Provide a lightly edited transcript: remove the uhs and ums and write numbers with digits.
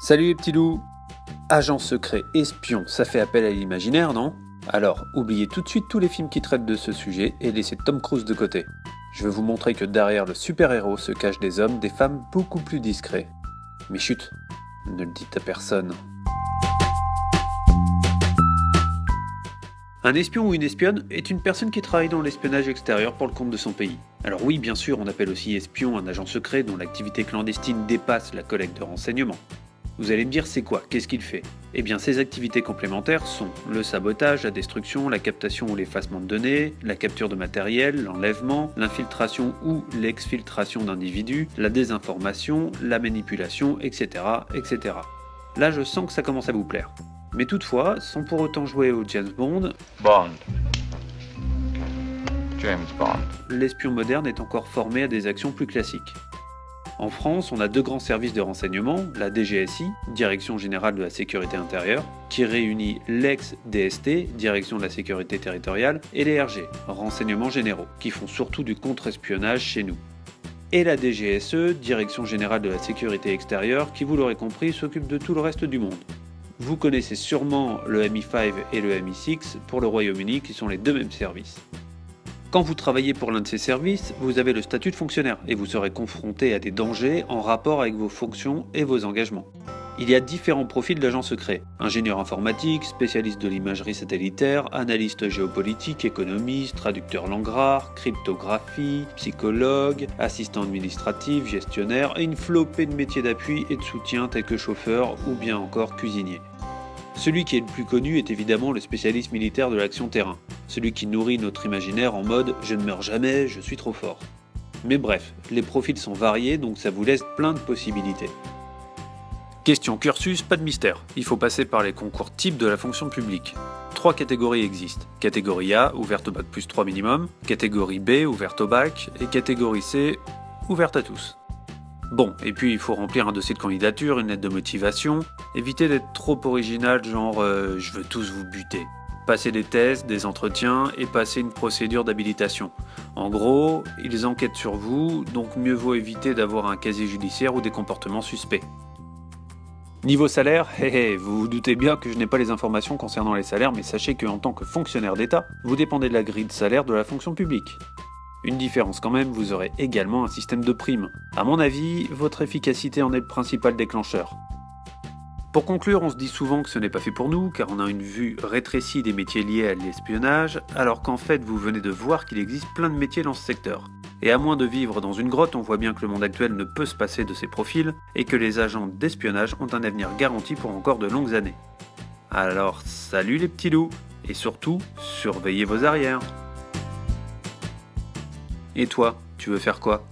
Salut les petits loups! Agent secret, espion, ça fait appel à l'imaginaire, non? Alors, oubliez tout de suite tous les films qui traitent de ce sujet et laissez Tom Cruise de côté. Je veux vous montrer que derrière le super-héros se cachent des hommes, des femmes beaucoup plus discrets. Mais chut, ne le dites à personne. Un espion ou une espionne est une personne qui travaille dans l'espionnage extérieur pour le compte de son pays. Alors oui, bien sûr, on appelle aussi espion un agent secret dont l'activité clandestine dépasse la collecte de renseignements. Vous allez me dire c'est quoi, qu'est-ce qu'il fait? Eh bien ces activités complémentaires sont le sabotage, la destruction, la captation ou l'effacement de données, la capture de matériel, l'enlèvement, l'infiltration ou l'exfiltration d'individus, la désinformation, la manipulation, etc., etc. Là je sens que ça commence à vous plaire. Mais toutefois, sans pour autant jouer au James Bond, l'espion moderne est encore formé à des actions plus classiques. En France, on a deux grands services de renseignement, la DGSI, Direction Générale de la Sécurité Intérieure, qui réunit l'ex-DST, Direction de la Sécurité Territoriale, et les RG, Renseignements Généraux, qui font surtout du contre-espionnage chez nous. Et la DGSE, Direction Générale de la Sécurité Extérieure, qui, vous l'aurez compris, s'occupe de tout le reste du monde. Vous connaissez sûrement le MI5 et le MI6 pour le Royaume-Uni, qui sont les deux mêmes services. Quand vous travaillez pour l'un de ces services, vous avez le statut de fonctionnaire et vous serez confronté à des dangers en rapport avec vos fonctions et vos engagements. Il y a différents profils d'agents secrets. Ingénieur informatique, spécialiste de l'imagerie satellitaire, analyste géopolitique, économiste, traducteur langue rare, cryptographie, psychologue, assistant administratif, gestionnaire et une flopée de métiers d'appui et de soutien tels que chauffeur ou bien encore cuisinier. Celui qui est le plus connu est évidemment le spécialiste militaire de l'action terrain, celui qui nourrit notre imaginaire en mode « je ne meurs jamais, je suis trop fort ». Mais bref, les profils sont variés donc ça vous laisse plein de possibilités. Question cursus, pas de mystère, il faut passer par les concours types de la fonction publique. 3 catégories existent, catégorie A, ouverte au bac plus 3 minimum, catégorie B, ouverte au bac, et catégorie C, ouverte à tous. Bon, et puis il faut remplir un dossier de candidature, une lettre de motivation, éviter d'être trop original genre je veux tous vous buter. Passer des tests, des entretiens et passer une procédure d'habilitation. En gros, ils enquêtent sur vous, donc mieux vaut éviter d'avoir un casier judiciaire ou des comportements suspects. Niveau salaire, vous vous doutez bien que je n'ai pas les informations concernant les salaires, mais sachez qu'en tant que fonctionnaire d'État, vous dépendez de la grille de salaire de la fonction publique. Une différence quand même, vous aurez également un système de primes. À mon avis, votre efficacité en est le principal déclencheur. Pour conclure, on se dit souvent que ce n'est pas fait pour nous, car on a une vue rétrécie des métiers liés à l'espionnage, alors qu'en fait vous venez de voir qu'il existe plein de métiers dans ce secteur. Et à moins de vivre dans une grotte, on voit bien que le monde actuel ne peut se passer de ces profils, et que les agents d'espionnage ont un avenir garanti pour encore de longues années. Alors salut les petits loups, et surtout, surveillez vos arrières. Et toi, tu veux faire quoi ?